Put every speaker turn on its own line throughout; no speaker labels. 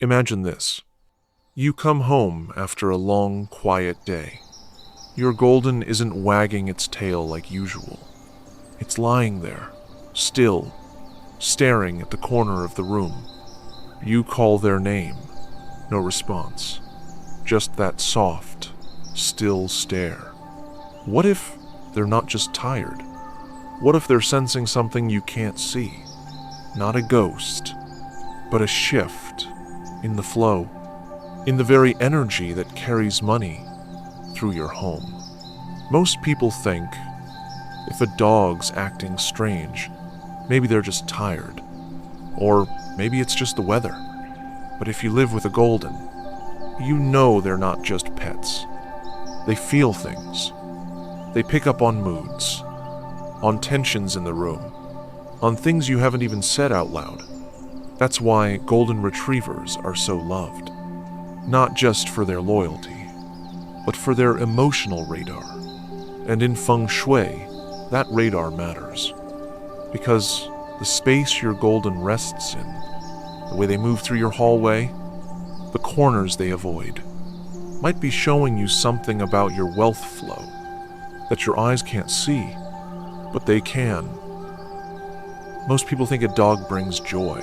Imagine this. You come home after a long, quiet day. Your golden isn't wagging its tail like usual. It's lying there, still, staring at the corner of the room. You call their name. No response. Just that soft, still stare. What if they're not just tired? What if they're sensing something you can't see? Not a ghost, but a shift in the flow, in the very energy that carries money through your home. Most people think if a dog's acting strange, maybe they're just tired, or maybe it's just the weather. But if you live with a golden, you know they're not just pets. They feel things. They pick up on moods, on tensions in the room, on things you haven't even said out loud. That's why golden retrievers are so loved. Not just for their loyalty, but for their emotional radar. And in Feng Shui, that radar matters. Because the space your golden rests in, the way they move through your hallway, the corners they avoid, might be showing you something about your wealth flow that your eyes can't see, but they can. Most people think a dog brings joy.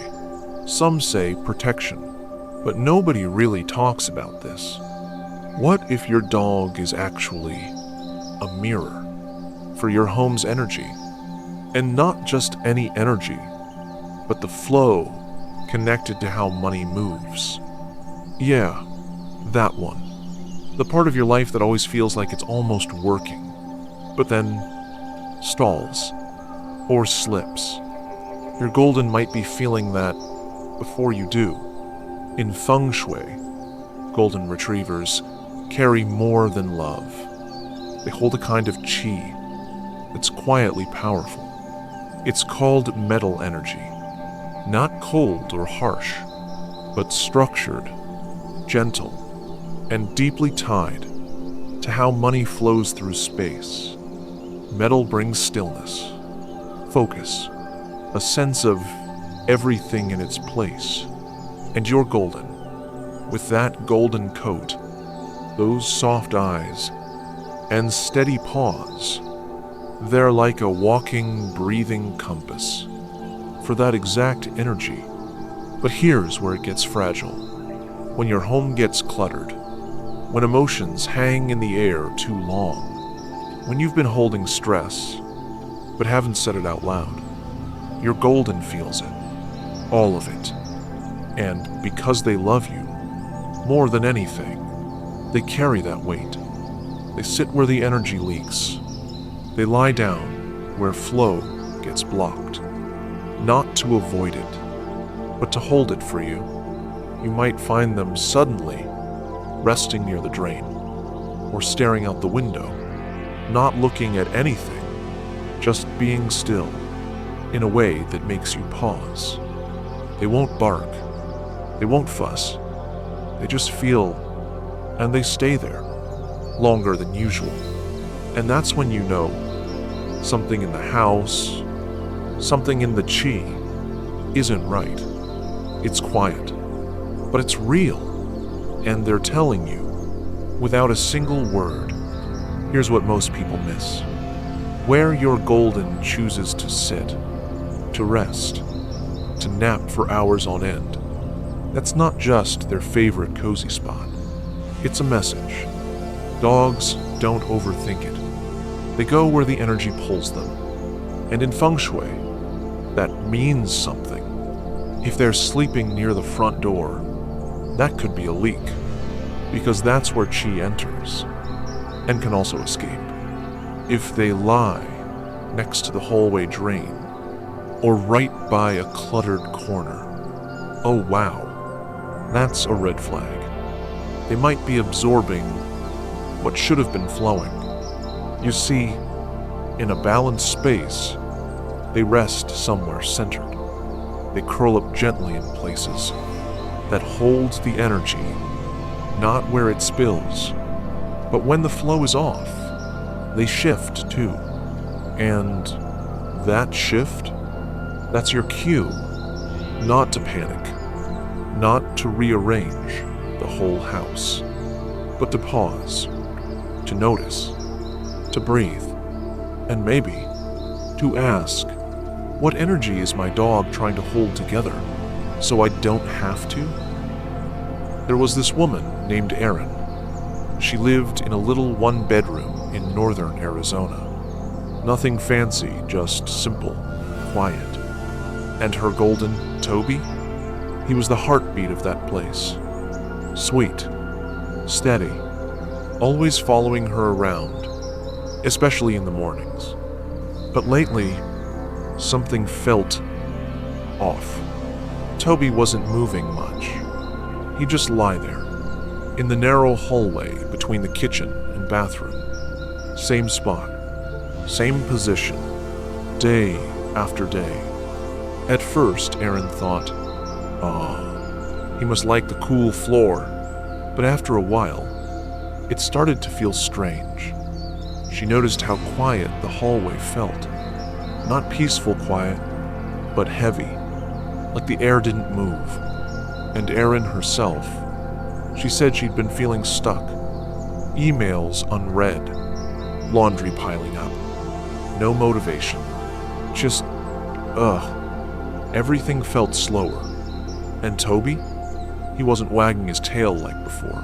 Some say protection, but nobody really talks about this. What if your dog is actually a mirror for your home's energy? And not just any energy, but the flow connected to how money moves. Yeah, that one. The part of your life that always feels like it's almost working, but then stalls or slips. Your golden might be feeling that before you do. In Feng Shui, golden retrievers carry more than love. They hold a kind of qi that's quietly powerful. It's called metal energy. Not cold or harsh, but structured, gentle, and deeply tied to how money flows through space. Metal brings stillness, focus, a sense of everything in its place. And your golden, with that golden coat, those soft eyes, and steady paws, they're like a walking, breathing compass for that exact energy. But here's where it gets fragile. When your home gets cluttered, when emotions hang in the air too long, when you've been holding stress but haven't said it out loud, your golden feels it, all of it. And because they love you, more than anything, they carry that weight. They sit where the energy leaks. They lie down where flow gets blocked. Not to avoid it, but to hold it for you. You might find them suddenly resting near the drain, or staring out the window, not looking at anything, just being still, in a way that makes you pause. They won't bark. They won't fuss. They just feel, and they stay there, longer than usual. And that's when you know something in the house, something in the chi, isn't right. It's quiet, but it's real, and they're telling you, without a single word. Here's what most people miss. Where your golden chooses to sit, to rest, to nap for hours on end, that's not just their favorite cozy spot. It's a message. Dogs don't overthink it. They go where the energy pulls them. And in Feng Shui, that means something. If they're sleeping near the front door, that could be a leak, because that's where qi enters, and can also escape. If they lie next to the hallway drain, or right by a cluttered corner, oh wow, that's a red flag. They might be absorbing what should have been flowing. You see, in a balanced space, they rest somewhere centered. They curl up gently in places that hold the energy, not where it spills, but when the flow is off, they shift too. And that shift, that's your cue, not to panic, not to rearrange the whole house, but to pause, to notice, to breathe, and maybe to ask, what energy is my dog trying to hold together so I don't have to? There was this woman named Erin. She lived in a little one-bedroom in northern Arizona. Nothing fancy, just simple, quiet. And her golden, Toby? He was the heartbeat of that place. Sweet, steady, always following her around, especially in the mornings. But lately, something felt off. Toby wasn't moving much. He'd just lie there, in the narrow hallway between the kitchen and bathroom. Same spot, same position, day after day. At first, Erin thought, he must like the cool floor. But after a while, it started to feel strange. She noticed how quiet the hallway felt. Not peaceful quiet, but heavy, like the air didn't move. And Erin herself, she said she'd been feeling stuck. Emails unread, laundry piling up, no motivation, just, everything felt slower. And Toby? He wasn't wagging his tail like before.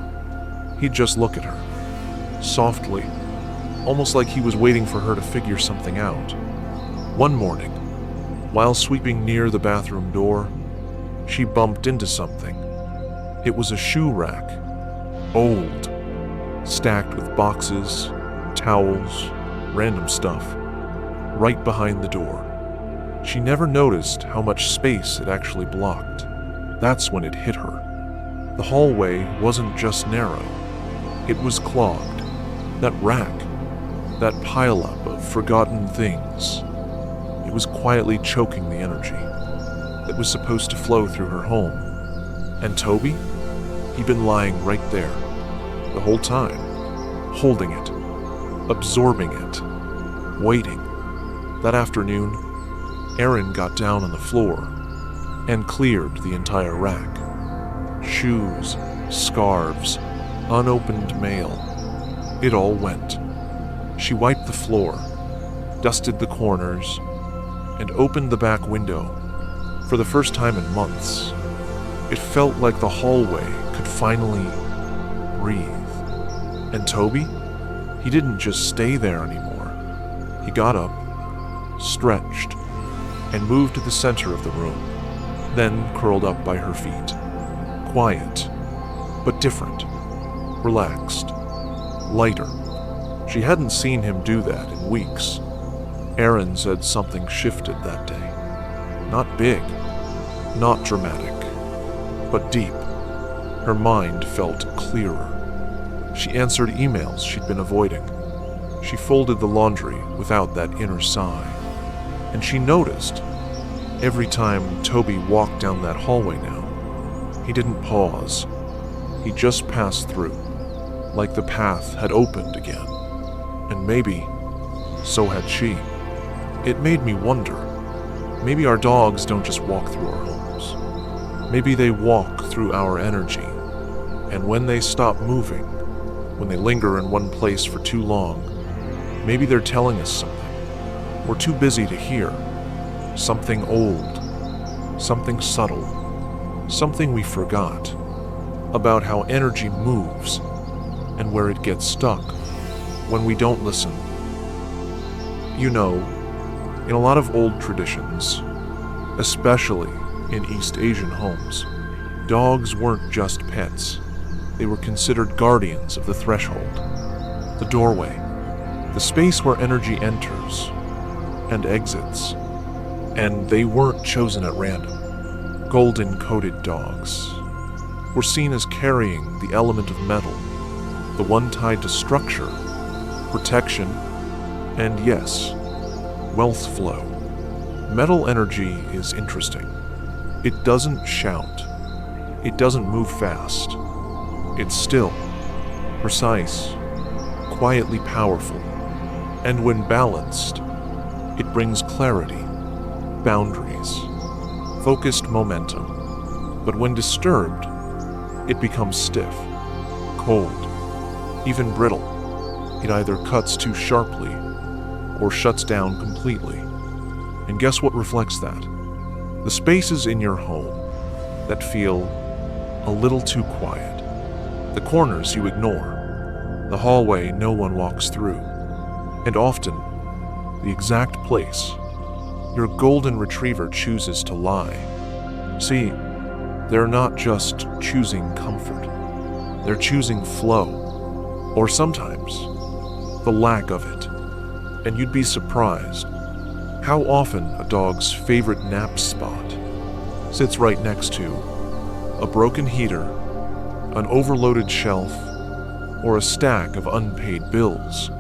He'd just look at her, softly, almost like he was waiting for her to figure something out. One morning, while sweeping near the bathroom door, she bumped into something. It was a shoe rack, old, stacked with boxes, towels, random stuff, right behind the door. She never noticed how much space it actually blocked. That's when it hit her. The hallway wasn't just narrow, it was clogged. That rack, that pileup of forgotten things, it was quietly choking the energy that was supposed to flow through her home. And Toby? He'd been lying right there, the whole time, holding it, absorbing it, waiting. That afternoon, Erin got down on the floor and cleared the entire rack. Shoes, scarves, unopened mail. It all went. She wiped the floor, dusted the corners, and opened the back window. For the first time in months, it felt like the hallway could finally breathe. And Toby? He didn't just stay there anymore. He got up, stretched, and moved to the center of the room, then curled up by her feet. Quiet, but different, relaxed, lighter. She hadn't seen him do that in weeks. Erin said something shifted that day. Not big, not dramatic, but deep. Her mind felt clearer. She answered emails she'd been avoiding. She folded the laundry without that inner sigh. And she noticed, every time Toby walked down that hallway now, he didn't pause. He just passed through, like the path had opened again. And maybe, so had she. It made me wonder, maybe our dogs don't just walk through our homes. Maybe they walk through our energy. And when they stop moving, when they linger in one place for too long, maybe they're telling us something we're too busy to hear. Something old, something subtle, something we forgot about how energy moves and where it gets stuck when we don't listen. You know, in a lot of old traditions, especially in East Asian homes, dogs weren't just pets. They were considered guardians of the threshold, the doorway, the space where energy enters and exits. And they weren't chosen at random. Golden-coated dogs were seen as carrying the element of metal, the one tied to structure, protection, and yes, wealth flow. Metal energy is interesting. It doesn't shout. It doesn't move fast. It's still, precise, quietly powerful. And when balanced, it brings clarity, boundaries, focused momentum. But when disturbed, it becomes stiff, cold, even brittle. It either cuts too sharply or shuts down completely. And guess what reflects that? The spaces in your home that feel a little too quiet, the corners you ignore, the hallway no one walks through, and often the exact place your golden retriever chooses to lie. See, they're not just choosing comfort, they're choosing flow, or sometimes the lack of it. And you'd be surprised how often a dog's favorite nap spot sits right next to a broken heater, an overloaded shelf, or a stack of unpaid bills.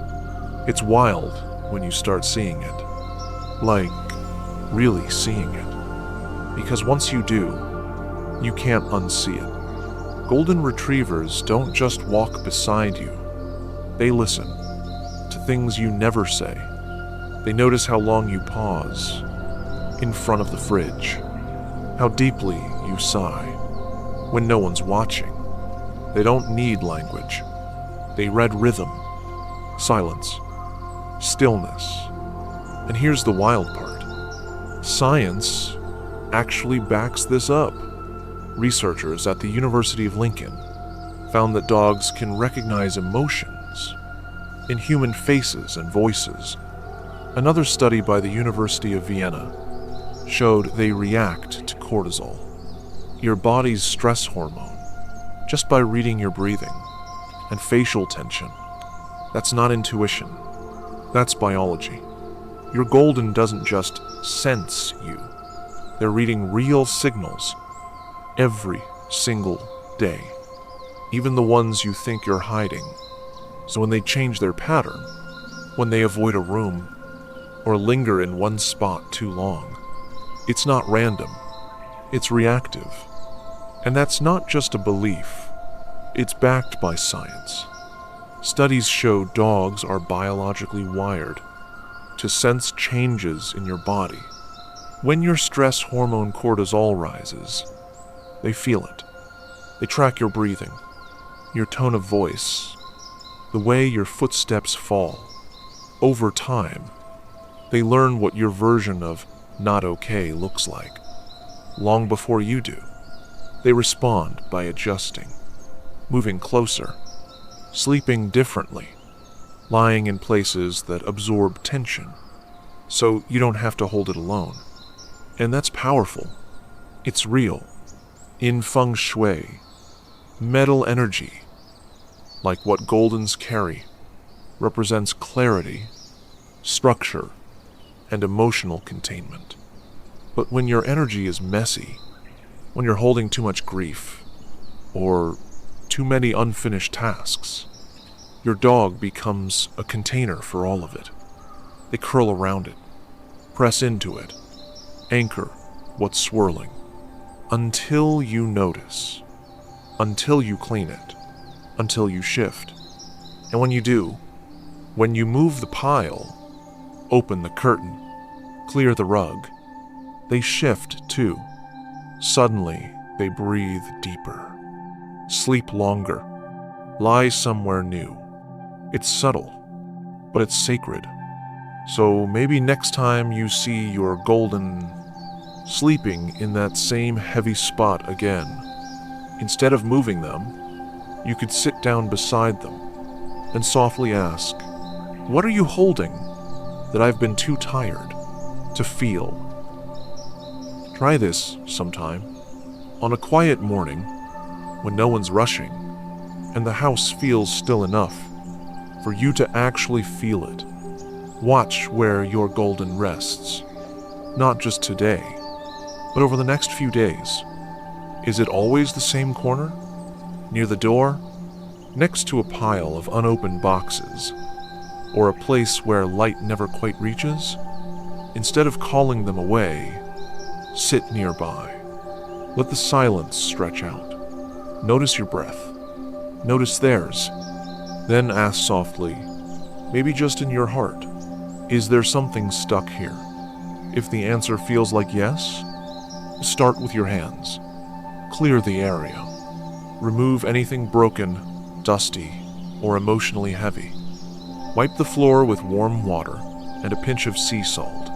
It's wild when you start seeing it. Like, really seeing it. Because once you do, you can't unsee it. Golden retrievers don't just walk beside you. They listen to things you never say. They notice how long you pause in front of the fridge, how deeply you sigh when no one's watching. They don't need language. They read rhythm, silence, stillness. And here's the wild part. Science actually backs this up. Researchers at the University of Lincoln found that dogs can recognize emotions in human faces and voices. Another study by the University of Vienna showed they react to cortisol, your body's stress hormone, just by reading your breathing, and facial tension. That's not intuition. That's biology. Your golden doesn't just sense you. They're reading real signals every single day, even the ones you think you're hiding. So when they change their pattern, when they avoid a room, or linger in one spot too long, it's not random, it's reactive. And that's not just a belief, it's backed by science. Studies show dogs are biologically wired to sense changes in your body. When your stress hormone cortisol rises, they feel it. They track your breathing, your tone of voice, the way your footsteps fall. Over time, they learn what your version of not okay looks like. Long before you do, they respond by adjusting, moving closer, sleeping differently, lying in places that absorb tension, so you don't have to hold it alone. And that's powerful. It's real. In Feng Shui, metal energy, like what Goldens carry, represents clarity, structure, and emotional containment. But when your energy is messy, when you're holding too much grief, or too many unfinished tasks, your dog becomes a container for all of it. They curl around it, press into it, anchor what's swirling, until you notice, until you clean it, until you shift. And when you do, when you move the pile, open the curtain, clear the rug, they shift too. Suddenly, they breathe deeper, sleep longer, lie somewhere new. It's subtle, but it's sacred. So maybe next time you see your golden sleeping in that same heavy spot again, instead of moving them, you could sit down beside them and softly ask, "What are you holding that I've been too tired to feel?" Try this sometime, on a quiet morning, when no one's rushing, and the house feels still enough for you to actually feel it. Watch where your golden rests, not just today, but over the next few days. Is it always the same corner? Near the door? Next to a pile of unopened boxes? Or a place where light never quite reaches? Instead of calling them away, sit nearby. Let the silence stretch out. Notice your breath. Notice theirs. Then ask softly, maybe just in your heart, is there something stuck here? If the answer feels like yes, start with your hands. Clear the area. Remove anything broken, dusty, or emotionally heavy. Wipe the floor with warm water and a pinch of sea salt.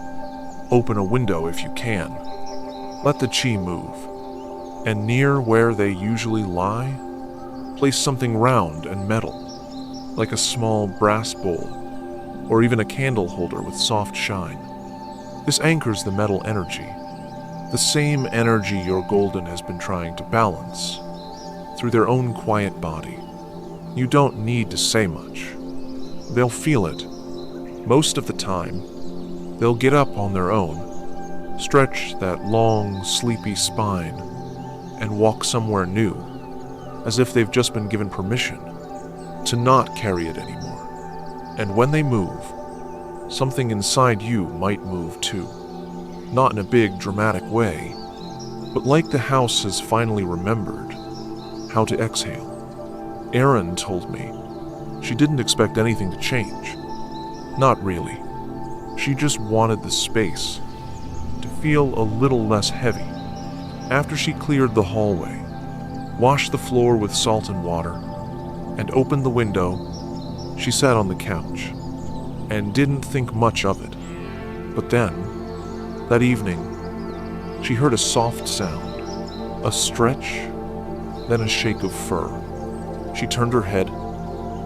Open a window if you can. Let the chi move. And near where they usually lie, place something round and metal, like a small brass bowl, or even a candle holder with soft shine. This anchors the metal energy, the same energy your golden has been trying to balance, through their own quiet body. You don't need to say much. They'll feel it. Most of the time, they'll get up on their own, stretch that long, sleepy spine, and walk somewhere new, as if they've just been given permission to not carry it anymore. And when they move, something inside you might move too. Not in a big, dramatic way, but like the house has finally remembered how to exhale. Erin told me she didn't expect anything to change. Not really. She just wanted the space to feel a little less heavy. After she cleared the hallway, washed the floor with salt and water, and opened the window, she sat on the couch and didn't think much of it. But then, that evening, she heard a soft sound, a stretch, then a shake of fur. She turned her head,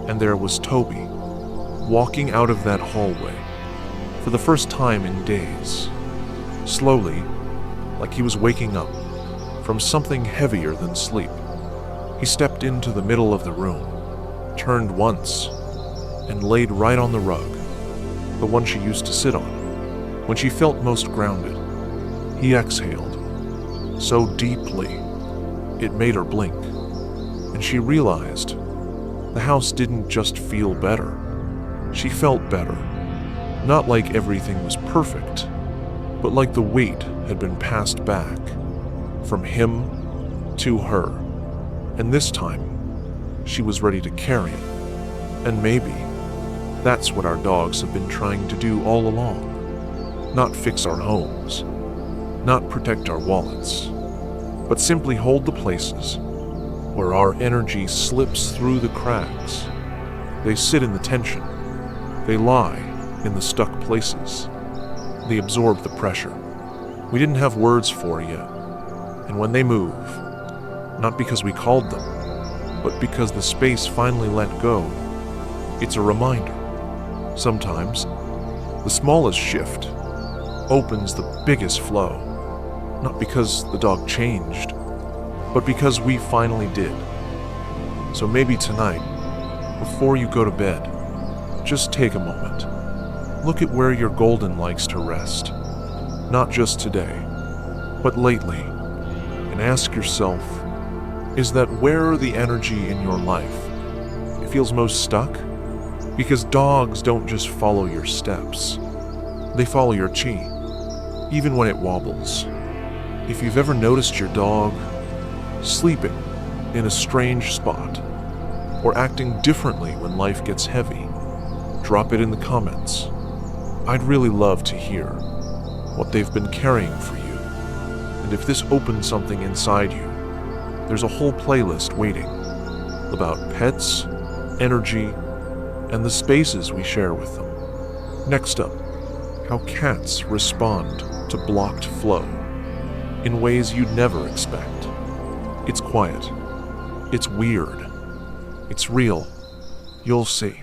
and there was Toby, walking out of that hallway for the first time in days, slowly, like he was waking up from something heavier than sleep. He stepped into the middle of the room, turned once, and laid right on the rug, the one she used to sit on when she felt most grounded. He exhaled, so deeply it made her blink, and she realized the house didn't just feel better. She felt better. Not like everything was perfect, but like the weight had been passed back from him to her, and this time she was ready to carry it. And maybe that's what our dogs have been trying to do all along. Not fix our homes, not protect our wallets, but simply hold the places where our energy slips through the cracks. They sit in the tension. They lie in the stuck places. They absorb the pressure we didn't have words for yet. And when they move, not because we called them, but because the space finally let go, it's a reminder. Sometimes, the smallest shift opens the biggest flow, not because the dog changed, but because we finally did. So maybe tonight, before you go to bed, just take a moment. Look at where your golden likes to rest, not just today, but lately, and ask yourself, is that where the energy in your life it feels most stuck? Because dogs don't just follow your steps, they follow your chi, even when it wobbles. If you've ever noticed your dog sleeping in a strange spot, or acting differently when life gets heavy, drop it in the comments. I'd really love to hear what they've been carrying for you. And if this opened something inside you, there's a whole playlist waiting about pets, energy, and the spaces we share with them. Next up, how cats respond to blocked flow in ways you'd never expect. It's quiet. It's weird. It's real. You'll see.